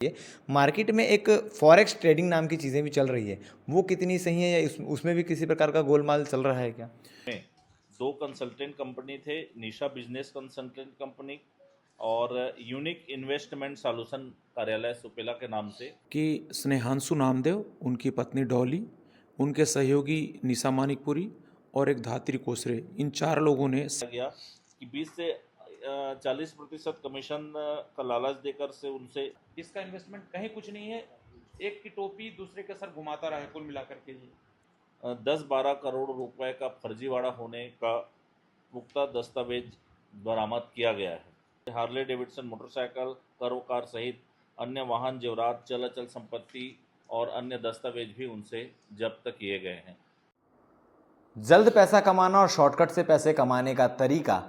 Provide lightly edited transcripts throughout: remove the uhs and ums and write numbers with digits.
ये मार्केट में एक फॉरेक्स ट्रेडिंग नाम की चीज़ें भी चल रही है, वो कितनी सही है या उसमें भी किसी प्रकार का गोलमाल चल रहा है क्या? में दो कंसल्टेंट कंपनी थे, निशा बिजनेस कंसल्टेंट कंपनी और यूनिक इन्वेस्टमेंट सॉल्यूशन कार्यालय सुपेला के नाम से। कि स्नेहांशु नामदेव, उनकी पत्नी डॉली, उनके सहयोगी निशा मानिकपुरी और एक धात्री कोसरे, इन 4 लोगों ने गया कि 20 से 40% कमीशन का लालच देकर से उनसे इसका इन्वेस्टमेंट कहीं कुछ नहीं है। एक की टोपी दूसरे के सर घुमाता रहा है कुल मिलाकर के ये 10-12 करोड़ रुपए का फर्जीवाड़ा होने का पुख्ता दस्तावेज बरामद किया गया है। हार्ले डेविडसन मोटरसाइकिल, कार सहित अन्य वाहन, जेवरात, चल अचल संपत्ति और अन्य दस्तावेज भी उनसे जब्त किए गए हैं। जल्द पैसा कमाना और शॉर्टकट से पैसे कमाने का तरीका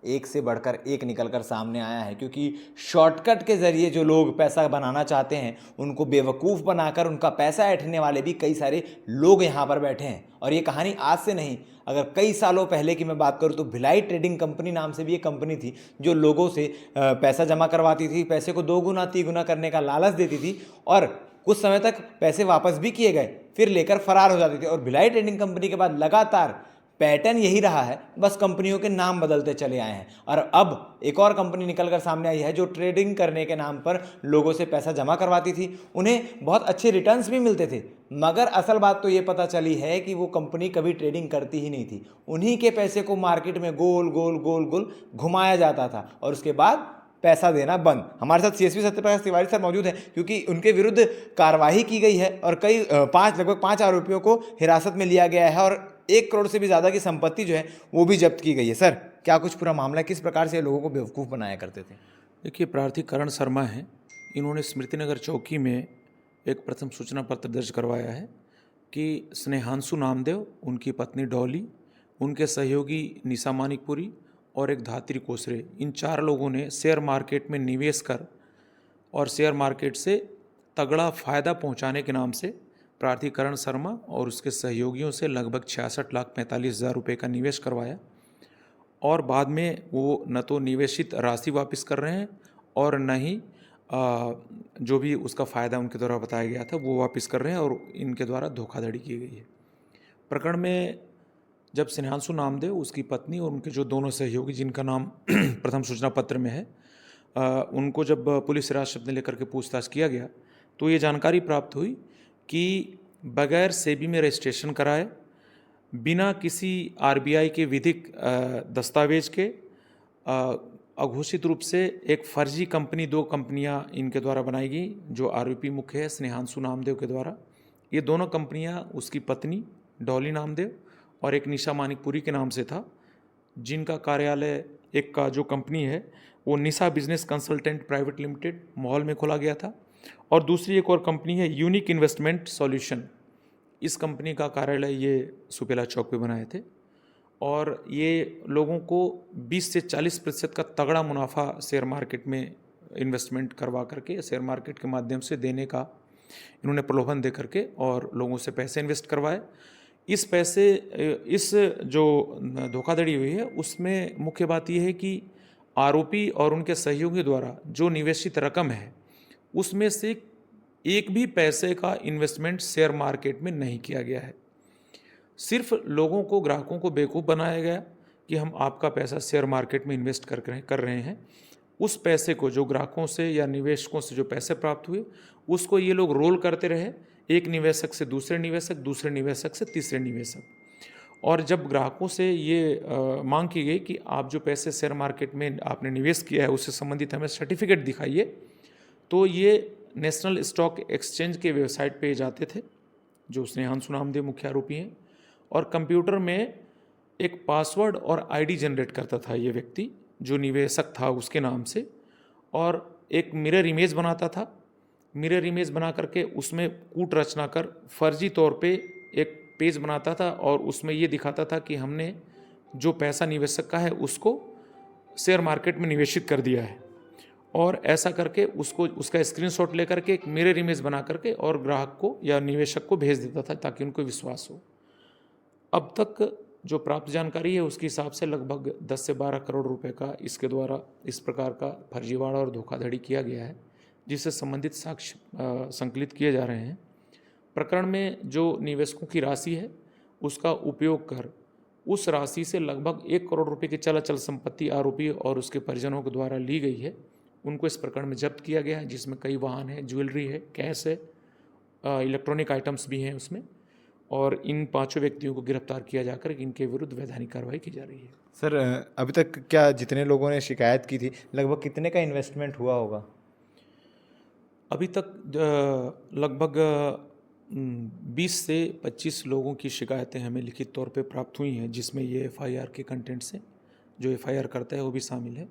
एक से बढ़कर एक निकलकर सामने आया है, क्योंकि शॉर्टकट के ज़रिए जो लोग पैसा बनाना चाहते हैं उनको बेवकूफ़ बनाकर उनका पैसा ऐंठने वाले भी कई सारे लोग यहाँ पर बैठे हैं। और ये कहानी आज से नहीं, अगर कई सालों पहले की मैं बात करूँ तो भिलाई ट्रेडिंग कंपनी नाम से भी एक कंपनी थी जो लोगों से पैसा जमा करवाती थी, पैसे को 2 गुना 3 गुना करने का लालच देती थी और कुछ समय तक पैसे वापस भी किए गए, फिर लेकर फरार हो जाते थे। और भिलाई ट्रेडिंग कंपनी के बाद लगातार पैटर्न यही रहा है, बस कंपनियों के नाम बदलते चले आए हैं। और अब एक और कंपनी निकलकर सामने आई है जो ट्रेडिंग करने के नाम पर लोगों से पैसा जमा करवाती थी, उन्हें बहुत अच्छे रिटर्न्स भी मिलते थे, मगर असल बात तो ये पता चली है कि वो कंपनी कभी ट्रेडिंग करती ही नहीं थी। उन्हीं के पैसे को मार्केट में गोल गोल गोल गोल घुमाया जाता था और उसके बाद पैसा देना बंद। हमारे साथ सीएसपी सत्यप्रकाश तिवारी सर मौजूद हैं, क्योंकि उनके विरुद्ध कार्रवाई की गई है और लगभग 5 आरोपियों को हिरासत में लिया गया है और 1 करोड़ से भी ज़्यादा की संपत्ति जो है वो भी जब्त की गई है। सर, क्या कुछ पूरा मामला, किस प्रकार से लोगों को बेवकूफ़ बनाया करते थे? देखिए, प्रार्थी करण शर्मा हैं। इन्होंने स्मृतिनगर चौकी में एक प्रथम सूचना पत्र दर्ज करवाया है कि स्नेहांशु नामदेव, उनकी पत्नी डॉली, उनके सहयोगी निशा मानिकपुरी और एक धात्री कोसरे, इन 4 लोगों ने शेयर मार्केट में निवेश कर और शेयर मार्केट से तगड़ा फ़ायदा पहुंचाने के नाम से प्रार्थी करण शर्मा और उसके सहयोगियों से लगभग 66,45,000 रुपये का निवेश करवाया और बाद में वो न तो निवेशित राशि वापस कर रहे हैं और न ही जो भी उसका फ़ायदा उनके द्वारा बताया गया था वो वापस कर रहे हैं और इनके द्वारा धोखाधड़ी की गई है। प्रकरण में जब स्नेहांशु नामदेव, उसकी पत्नी और उनके जो दोनों सहयोगी जिनका नाम प्रथम सूचना पत्र में है, उनको जब पुलिस हिरासत में लेकर के पूछताछ किया गया तो ये जानकारी प्राप्त हुई कि बगैर सेबी में रजिस्ट्रेशन कराए, बिना किसी आरबीआई के विधिक दस्तावेज के अघोषित रूप से एक फर्जी कंपनी, 2 कंपनियां इनके द्वारा बनाई गई जो आरोपी मुख्य है स्नेहांशु नामदेव के द्वारा। ये दोनों कंपनियां उसकी पत्नी डॉली नामदेव और एक निशा मानिकपुरी के नाम से था, जिनका कार्यालय, एक का जो कंपनी है वो Nisha business consultant private limited mall में खोला गया था और दूसरी एक और कंपनी है यूनिक इन्वेस्टमेंट सॉल्यूशन। इस कंपनी का कार्यालय ये सुपेला चौक पे बनाए थे और ये लोगों को 20 से 40% का तगड़ा मुनाफा शेयर मार्केट में इन्वेस्टमेंट करवा करके शेयर मार्केट के माध्यम से देने का इन्होंने प्रलोभन दे करके और लोगों से पैसे इन्वेस्ट करवाए। इस जो धोखाधड़ी हुई है उसमें मुख्य बात यह है कि आरोपी और उनके सहयोगी द्वारा जो निवेशित रकम है उसमें से एक भी पैसे का इन्वेस्टमेंट शेयर मार्केट में नहीं किया गया है। सिर्फ लोगों को, ग्राहकों को बेवकूफ़ बनाया गया कि हम आपका पैसा शेयर मार्केट में इन्वेस्ट कर रहे हैं। उस पैसे को, जो ग्राहकों से या निवेशकों से जो पैसे प्राप्त हुए, उसको ये लोग रोल करते रहे, एक निवेशक से दूसरे निवेशक, दूसरे निवेशक से तीसरे निवेशक। और जब ग्राहकों से ये मांग की गई कि आप जो पैसे शेयर मार्केट में आपने निवेश किया है उससे संबंधित हमें सर्टिफिकेट दिखाइए, तो ये नेशनल स्टॉक एक्सचेंज के वेबसाइट पे जाते थे, जो स्नेहांशु नामदेव मुख्य आरोपी हैं, और कंप्यूटर में एक पासवर्ड और आईडी जनरेट करता था ये व्यक्ति जो निवेशक था उसके नाम से, और एक मिरर इमेज बनाता था। मिरर इमेज बना करके उसमें कूट रचना कर फर्जी तौर पे एक पेज बनाता था और उसमें ये दिखाता था कि हमने जो पैसा निवेशक का है उसको शेयर मार्केट में निवेशित कर दिया है, और ऐसा करके उसका स्क्रीनशॉट लेकर के एक मिरर इमेज बना करके और ग्राहक को या निवेशक को भेज देता था ताकि उनको विश्वास हो। अब तक जो प्राप्त जानकारी है उसके हिसाब से लगभग 10 से 12 करोड़ रुपए का इसके द्वारा इस प्रकार का फर्जीवाड़ा और धोखाधड़ी किया गया है, जिससे संबंधित साक्ष्य संकलित किए जा रहे हैं। प्रकरण में जो निवेशकों की राशि है उसका उपयोग कर उस राशि से लगभग 1 करोड़ रुपए की चल अचल संपत्ति आरोपी और उसके परिजनों के द्वारा ली गई है, उनको इस प्रकरण में जब्त किया गया है, जिसमें कई वाहन है, ज्वेलरी है, कैश है, इलेक्ट्रॉनिक आइटम्स भी हैं उसमें, और इन पांचों व्यक्तियों को गिरफ्तार किया जाकर इनके विरुद्ध वैधानिक कार्रवाई की जा रही है। सर अभी तक क्या जितने लोगों ने शिकायत की थी लगभग कितने का इन्वेस्टमेंट हुआ होगा? अभी तक लगभग 20 से 25 लोगों की शिकायतें हमें लिखित तौर पे प्राप्त हुई हैं, जिसमें ये एफआईआर के कंटेंट से जो एफआईआर करता है वो भी शामिल है।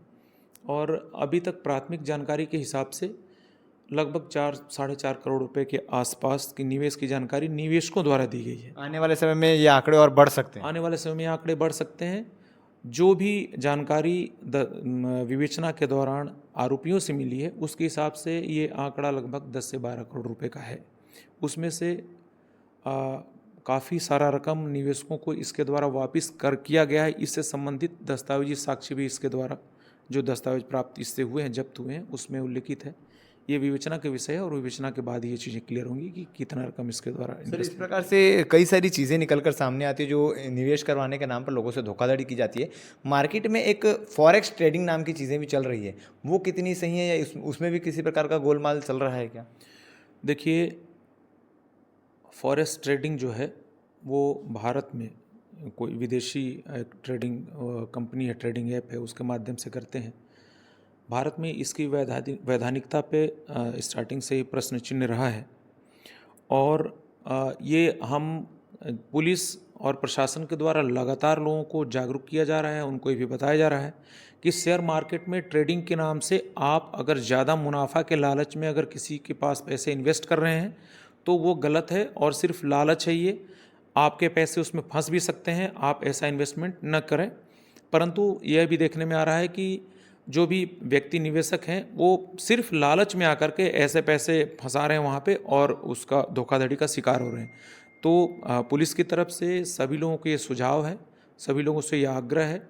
और अभी तक प्राथमिक जानकारी के हिसाब से लगभग 4-4.5 करोड़ रुपए के आसपास की निवेश की जानकारी निवेशकों द्वारा दी गई है। आने वाले समय में ये आंकड़े और बढ़ सकते हैं। आने वाले समय में ये आंकड़े बढ़ सकते हैं। जो भी जानकारी विवेचना के दौरान आरोपियों से मिली है उसके हिसाब से ये आंकड़ा लगभग 10 से 12 करोड़ रुपए का है। उसमें से काफ़ी सारा रकम निवेशकों को इसके द्वारा वापस कर किया गया है। इससे संबंधित दस्तावेजी साक्ष्य भी इसके द्वारा जो दस्तावेज प्राप्त इससे हुए हैं, जब्त हुए हैं, उसमें उल्लिखित है। ये विवेचना के विषय है और विवेचना के बाद ये चीज़ें क्लियर होंगी कि कितना रकम इसके द्वारा सर इस प्रकार से कई सारी चीज़ें निकल कर सामने आती है जो निवेश करवाने के नाम पर लोगों से धोखाधड़ी की जाती है। मार्केट में एक फॉरेक्स ट्रेडिंग नाम की चीज़ें भी चल रही है, वो कितनी सही है या उसमें भी किसी प्रकार का गोलमाल चल रहा है क्या? देखिए, फॉरेक्स ट्रेडिंग जो है वो भारत में कोई विदेशी ट्रेडिंग कंपनी है, ट्रेडिंग ऐप है, उसके माध्यम से करते हैं। भारत में इसकी वैधानिकता पे स्टार्टिंग से ही प्रश्न चिन्ह रहा है और ये हम पुलिस और प्रशासन के द्वारा लगातार लोगों को जागरूक किया जा रहा है, उनको ये भी बताया जा रहा है कि शेयर मार्केट में ट्रेडिंग के नाम से आप अगर ज़्यादा मुनाफा के लालच में अगर किसी के पास पैसे इन्वेस्ट कर रहे हैं तो वो गलत है और सिर्फ लालच है ये, आपके पैसे उसमें फंस भी सकते हैं, आप ऐसा इन्वेस्टमेंट न करें। परंतु यह भी देखने में आ रहा है कि जो भी व्यक्ति निवेशक हैं वो सिर्फ लालच में आकर के ऐसे पैसे फंसा रहे हैं वहाँ पे और उसका धोखाधड़ी का शिकार हो रहे हैं। तो पुलिस की तरफ से सभी लोगों को ये सुझाव है, सभी लोगों से ये आग्रह है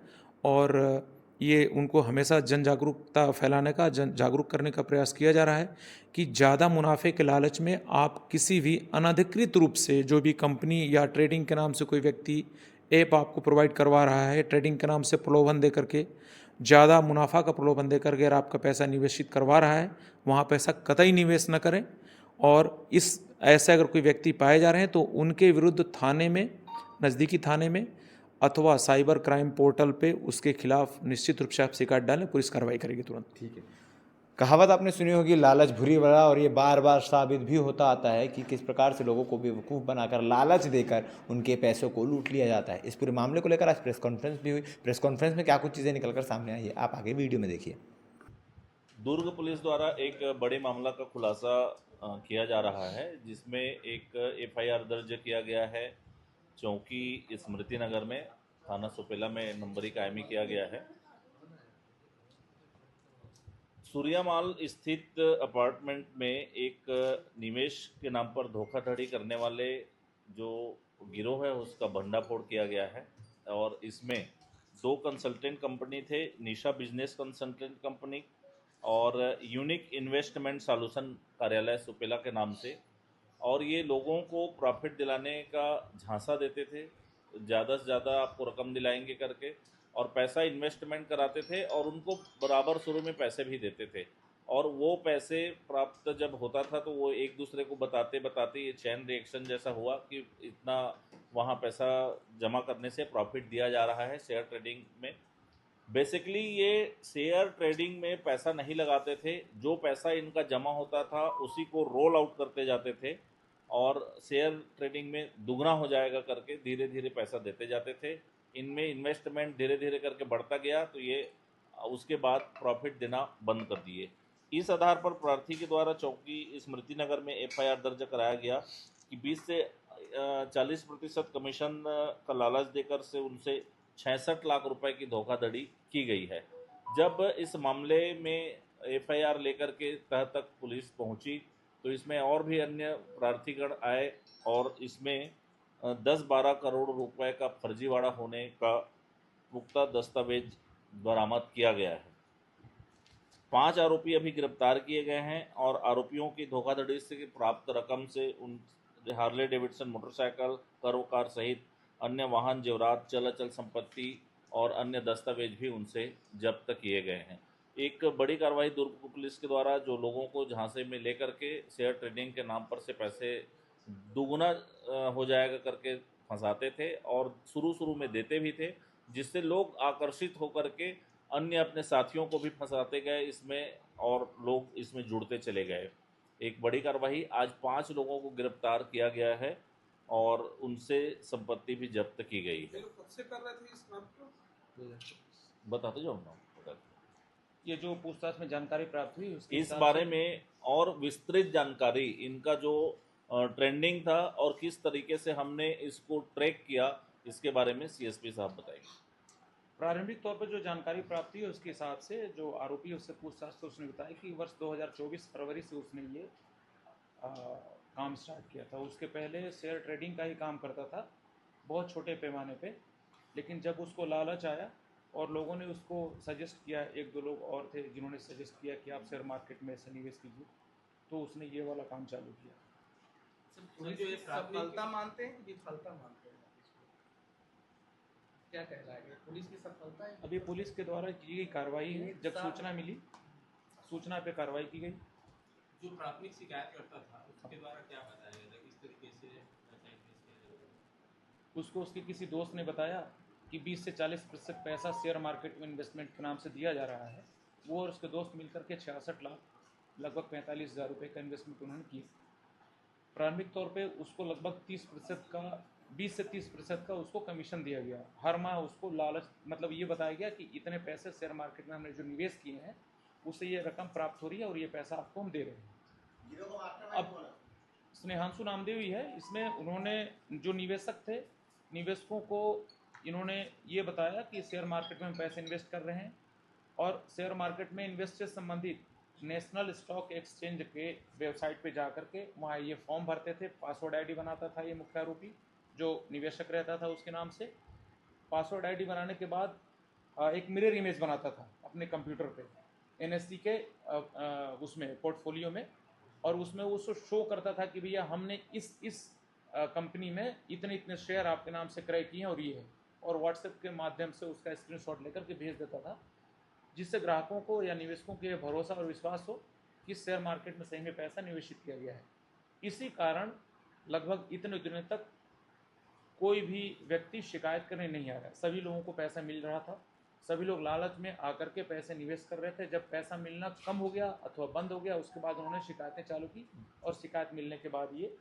और ये उनको हमेशा जन जागरूकता फैलाने का, जन जागरूक करने का प्रयास किया जा रहा है कि ज़्यादा मुनाफे के लालच में आप किसी भी अनधिकृत रूप से जो भी कंपनी या ट्रेडिंग के नाम से कोई व्यक्ति ऐप आपको प्रोवाइड करवा रहा है, ट्रेडिंग के नाम से प्रलोभन दे करके, ज़्यादा मुनाफा का प्रलोभन देकर अगर आपका पैसा निवेशित करवा रहा है, वहाँ पैसा कतई निवेश न करें। और इस ऐसे अगर कोई व्यक्ति पाए जा रहे हैं तो उनके विरुद्ध थाने में, नज़दीकी थाने में अथवा साइबर क्राइम पोर्टल पे उसके खिलाफ निश्चित रूप से आप शिकायत डालें, पुलिस कार्रवाई करेगी तुरंत। ठीक है। कहावत आपने सुनी होगी, लालच बुरी बला, और ये बार बार साबित भी होता आता है कि किस प्रकार से लोगों को बेवकूफ़ बनाकर लालच देकर उनके पैसों को लूट लिया जाता है। इस पूरे मामले को लेकर आज प्रेस कॉन्फ्रेंस भी हुई। प्रेस कॉन्फ्रेंस में क्या कुछ चीज़ें निकलकर सामने आई है, आप आगे वीडियो में देखिए। दुर्ग पुलिस द्वारा एक बड़े मामला का खुलासा किया जा रहा है, जिसमें एक एफआईआर दर्ज किया गया है चौकी स्मृति नगर में, थाना सुपेला में नंबरी कायमी किया गया है। सूर्यामाल स्थित अपार्टमेंट में एक निवेश के नाम पर धोखाधड़ी करने वाले जो गिरोह है उसका भंडाफोड़ किया गया है और इसमें 2 कंसल्टेंट कंपनी थे, निशा बिजनेस कंसल्टेंट कंपनी और यूनिक इन्वेस्टमेंट सॉल्यूशन कार्यालय सुपेला के नाम से, और ये लोगों को प्रॉफिट दिलाने का झांसा देते थे, ज़्यादा से ज़्यादा आपको रकम दिलाएंगे करके, और पैसा इन्वेस्टमेंट कराते थे और उनको बराबर शुरू में पैसे भी देते थे। और वो पैसे प्राप्त जब होता था तो वो एक दूसरे को बताते बताते ये चैन रिएक्शन जैसा हुआ कि इतना वहाँ पैसा जमा करने से प्रॉफिट दिया जा रहा है शेयर ट्रेडिंग में। बेसिकली ये शेयर ट्रेडिंग में पैसा नहीं लगाते थे, जो पैसा इनका जमा होता था उसी को रोल आउट करते जाते थे और शेयर ट्रेडिंग में दुगना हो जाएगा करके धीरे धीरे पैसा देते जाते थे। इनमें इन्वेस्टमेंट धीरे धीरे करके बढ़ता गया तो ये उसके बाद प्रॉफिट देना बंद कर दिए। इस आधार पर प्रार्थी के द्वारा चौकी स्मृति नगर में एफआईआर दर्ज कराया गया कि 20 से 40% कमीशन का लालच देकर से उनसे 66 लाख रुपए की धोखाधड़ी की गई है। जब इस मामले में एफआईआर लेकर के तह तक पुलिस पहुंची तो इसमें और भी अन्य प्रार्थीगण आए और इसमें 10-12 करोड़ रुपए का फर्जीवाड़ा होने का पुख्ता दस्तावेज बरामद किया गया है। 5 आरोपी अभी गिरफ्तार किए गए हैं और आरोपियों की धोखाधड़ी से प्राप्त रकम से उन हार्ले डेविडसन मोटरसाइकिल, कार सहित अन्य वाहन, जेवरात, चल अचल संपत्ति और अन्य दस्तावेज भी उनसे जब्त किए गए हैं। एक बड़ी कार्रवाई दुर्ग पुलिस के द्वारा जो लोगों को झांसे में लेकर के शेयर ट्रेडिंग के नाम पर से पैसे दुगना हो जाएगा करके फंसाते थे और शुरू में देते भी थे, जिससे लोग आकर्षित होकर के अन्य अपने साथियों को भी फंसाते गए इसमें और लोग इसमें जुड़ते चले गए। एक बड़ी कार्रवाई, आज 5 लोगों को गिरफ्तार किया गया है और उनसे संपत्ति भी जब्त की गई है। कब से कर रहे थे इस काम को? बताते जाओ ना, ये जो पूछताछ में जानकारी प्राप्त हुई उसके इस हिसाब बारे से में और विस्तृत जानकारी, इनका जो ट्रेंडिंग था और किस तरीके से हमने इसको ट्रैक किया, इसके बारे में सीएसपी साहब बताएंगे। प्रारंभिक तौर पर जो जानकारी प्राप्त हुई उसके हिसाब से जो आरोपी उससे पूछताछ तो उसने बताया कि वर्ष 2024 फरवरी से उसने ये काम स्टार्ट किया था। उसके पहले शेयर ट्रेडिंग का ही काम करता था, बहुत छोटे पैमाने पे, लेकिन जब उसको लालच आया और लोगों ने उसको सजेस्ट किया, एक दो लोग और थे जिन्होंने सजेस्ट किया कि आप शेयर मार्केट में ऐसे निवेश कीजिए, तो उसने ये वाला काम चालू किया। पुलिस की सफलता मानते हैं कि विफलता मानते हैं? क्या कहलाएगा, पुलिस की सफलता है? अभी पुलिस के द्वारा की गई कार्रवाई है, जब सूचना मिली, सूचना पे कार्रवाई की गई। जो प्राथमिक शिकायत करता था उसके द्वारा क्या बताया गया था, किस तरीके से पैसा इन्वेस्ट किया जाएगा? उसको उसके किसी दोस्त ने बताया कि 20 से 40% पैसा शेयर मार्केट में इन्वेस्टमेंट के नाम से दिया जा रहा है। वो और उसके दोस्त मिलकर के 66 लाख, लगभग 45,000 रुपये का इन्वेस्टमेंट उन्होंने किया। प्रारंभिक तौर पे उसको लगभग 30% का, 20 से 30% का उसको कमीशन दिया गया। हर माह उसको लालच, मतलब ये बताया गया कि इतने पैसे शेयर मार्केट में हमने जो निवेश किए हैं उससे ये रकम प्राप्त हो रही है और ये पैसा आपको हम दे रहे हैं। अब स्नेहांशु नामदेव ही है इसमें, उन्होंने जो निवेशक थे, निवेशकों को इन्होंने ये बताया कि शेयर मार्केट में हम पैसे इन्वेस्ट कर रहे हैं और शेयर मार्केट में इन्वेस्ट से संबंधित नेशनल स्टॉक एक्सचेंज के वेबसाइट पे जा करके वहाँ ये फॉर्म भरते थे। पासवर्ड आईडी बनाता था ये मुख्य आरोपी, जो निवेशक रहता था उसके नाम से। पासवर्ड आईडी बनाने के बाद एक मिरर इमेज बनाता था अपने कंप्यूटर पे एनएससी के उसमें पोर्टफोलियो में, और उसमें वो शो करता था कि भैया हमने इस कंपनी में इतने इतने शेयर आपके नाम से क्रय किए हैं और ये है, और व्हाट्सएप के माध्यम से उसका स्क्रीनशॉट लेकर के भेज देता था, जिससे ग्राहकों को या निवेशकों को ये भरोसा और विश्वास हो कि शेयर मार्केट में सही में पैसा निवेशित किया गया है। इसी कारण लगभग इतने दिनों तक कोई भी व्यक्ति शिकायत करने नहीं आ रहा, सभी लोगों को पैसा मिल रहा था। सभी लोग लालच में आकर के पैसे निवेश कर रहे थे। जब पैसा मिलना कम हो गया अथवा बंद हो गया, उसके बाद उन्होंने शिकायतें चालू की और शिकायत मिलने के बाद ये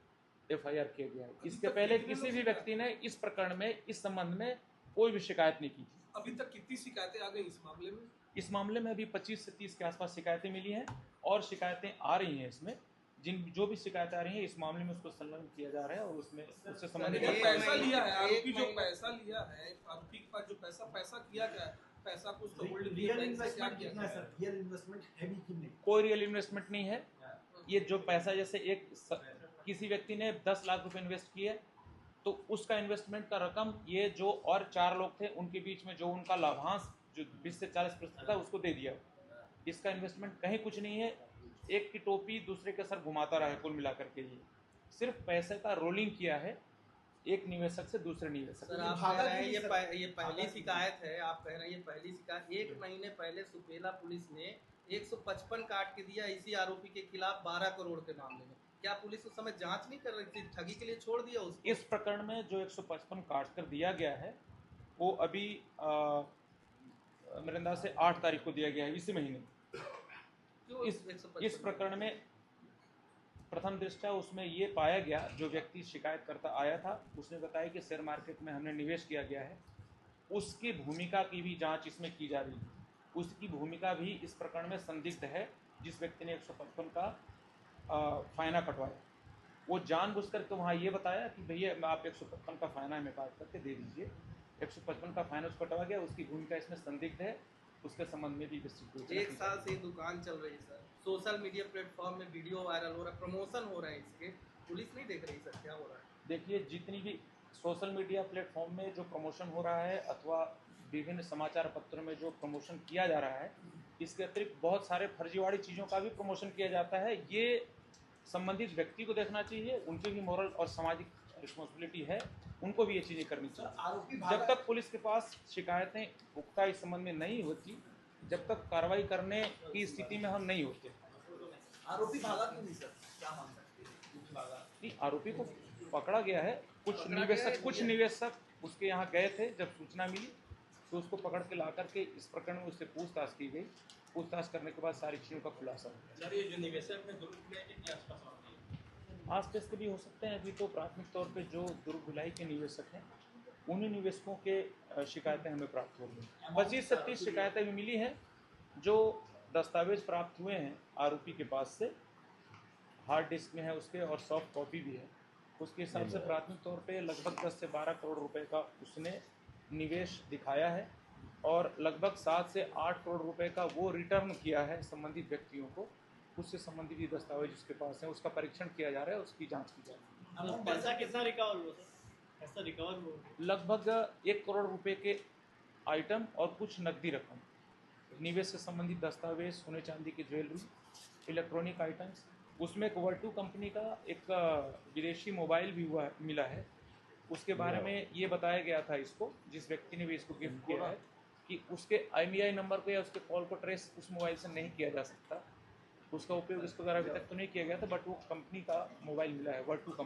एफआईआर किया गया है। इसके पहले किसी भी व्यक्ति ने इस प्रकरण में, इस संबंध में कोई भी शिकायत नहीं की थी। अभी तक कितनी शिकायतें आ गई इस मामले में? इस मामले में अभी 25 से 30 के आसपास शिकायतें मिली हैं और शिकायतें आ रही हैं। इसमें जो भी शिकायतें आ रही हैं इस मामले में उसको संलग्न किया जा रहा है और उसमें उससे संबंधित जो पैसा लिया है, आरोपी जो पैसा लिया है, आरोपी के पास जो पैसा किया गया है, पैसा कुछ तो होल्ड किया है, क्या किया गया है? रियल इन्वेस्टमेंट है भी कि नहीं? कोई रियल इन्वेस्टमेंट नहीं है। ये जो पैसा, जैसे किसी व्यक्ति ने 10 लाख रुपए इन्वेस्ट किए तो उसका इन्वेस्टमेंट का रकम ये जो और 4 लोग थे उनके बीच में जो उनका लाभांश जो 20 से 40% था उसको दे दिया। इसका इन्वेस्टमेंट कहीं कुछ नहीं है। एक की टोपी दूसरे के सर घुमाता रहा है, कुल मिलाकर के ये सिर्फ पैसे का रोलिंग किया है एक निवेशक से दूसरे निवेशक। सर आप कह रहे हैं ये पहली शिकायत है, आप कह रहे हैं ये पहली शिकायत। 1 महीने पहले सुपेला पुलिस ने 155 काट के दिया इसी आरोपी के खिलाफ 12 करोड़ के मामले में। क्या पुलिस उस समय जांच नहीं कर रही थी, ठगी के लिए छोड़ दिया उसको? इस प्रकरण में जो 155 काट कर दिया गया है वो अभी मेरे अंदाज से 8 तारीख को दिया गया है इसी महीने। इस प्रकरण में प्रथम दृष्टया उसमें ये पाया गया, जो व्यक्ति शिकायत करता आया था उसने बताया कि शेयर मार्केट में हमने निवेश किया गया है, उसकी भूमिका की भी जांच इसमें की जा रही है। उसकी भूमिका भी इस प्रकरण में संदिग्ध है। जिस व्यक्ति ने 155 का फायना कटवाया वो जानबूझ करके वहाँ ये बताया कि भैया आप 155 का फायना हमें काट करके दे दीजिए। 155 का फायना उसको कटवा गया, उसकी भूमिका इसमें संदिग्ध है। उसके संबंध में भी विस्तृत 1 साल से दुकान चल रही है सर, सोशल मीडिया प्लेटफॉर्म में वीडियो वायरल हो रहा है, प्रमोशन हो रहे हैं इसके, पुलिस नहीं देख रही सर क्या हो रहा है? देखिए, जितनी भी सोशल मीडिया प्लेटफॉर्म में जो प्रमोशन हो रहा है अथवा विभिन्न समाचार पत्रों में जो प्रमोशन किया जा रहा है इसके अतिरिक्त बहुत सारे फर्जीवाड़ी चीज़ों का भी प्रमोशन किया जाता है। ये संबंधित व्यक्ति को देखना चाहिए, उनकी भी मॉरल और सामाजिक रिस्पॉन्सिबिलिटी है, उनको भी ये चीज़ें करनी चाहिए। जब तक पुलिस के पास शिकायतें पुख्ता इस संबंध में नहीं होती, जब तक कार्रवाई करने की स्थिति में हम नहीं होते। आरोपी भागा क्यों नहीं सर, क्या मांग सकते हैं? नहीं, आरोपी को पकड़ा गया है। कुछ निवेशक उसके यहाँ गए थे, जब सूचना मिली तो उसको पकड़ के ला करके इस प्रकरण में उससे पूछताछ की गई। पूछताछ करने के बाद सारी चीज़ों का खुलासा हो गया। सर ये जो निवेशक में दुर्घटना के आसपास होती है, आसपास के भी हो सकते हैं। अभी तो प्राथमिक तौर पे जो दुर्गुलाई के निवेशक हैं, उन्हीं निवेशकों के शिकायतें हमें प्राप्त हो गई। 25 से 30 शिकायतें भी मिली हैं जो दस्तावेज प्राप्त हुए हैं आरोपी के पास से, हार्ड डिस्क में है उसके और सॉफ्ट कॉपी भी है। उसके हिसाब से प्राथमिक तौर पे लगभग 10 से 12 करोड़ रुपए का उसने निवेश दिखाया है और लगभग 7 से 8 करोड़ रुपए का वो रिटर्न किया है संबंधित व्यक्तियों को। उससे संबंधित भी दस्तावेज उसके पास है, उसका परीक्षण किया जा रहा है, उसकी जांच की जा रही है। पैसा कितना रिकवर हुआ सर? पैसा रिकवर हुआ? लगभग 1 करोड़ रुपए के आइटम और कुछ नकदी रकम, निवेश से संबंधित दस्तावेज, सोने चांदी की ज्वेलरी, इलेक्ट्रॉनिक आइटम्स। उसमें एक वर्टू कंपनी का एक विदेशी मोबाइल भी मिला है। उसके बारे में ये बताया गया था इसको, जिस व्यक्ति ने भी इसको गिफ्ट किया है, कि उसके IMEI नंबर को या उसके कॉल को ट्रेस उस मोबाइल से नहीं किया जा सकता। उसका उपयोग इस प्रकार अभी तक तो नहीं किया गया था, बट वो कंपनी का मोबाइल मिला है, वर्टू कंपनी।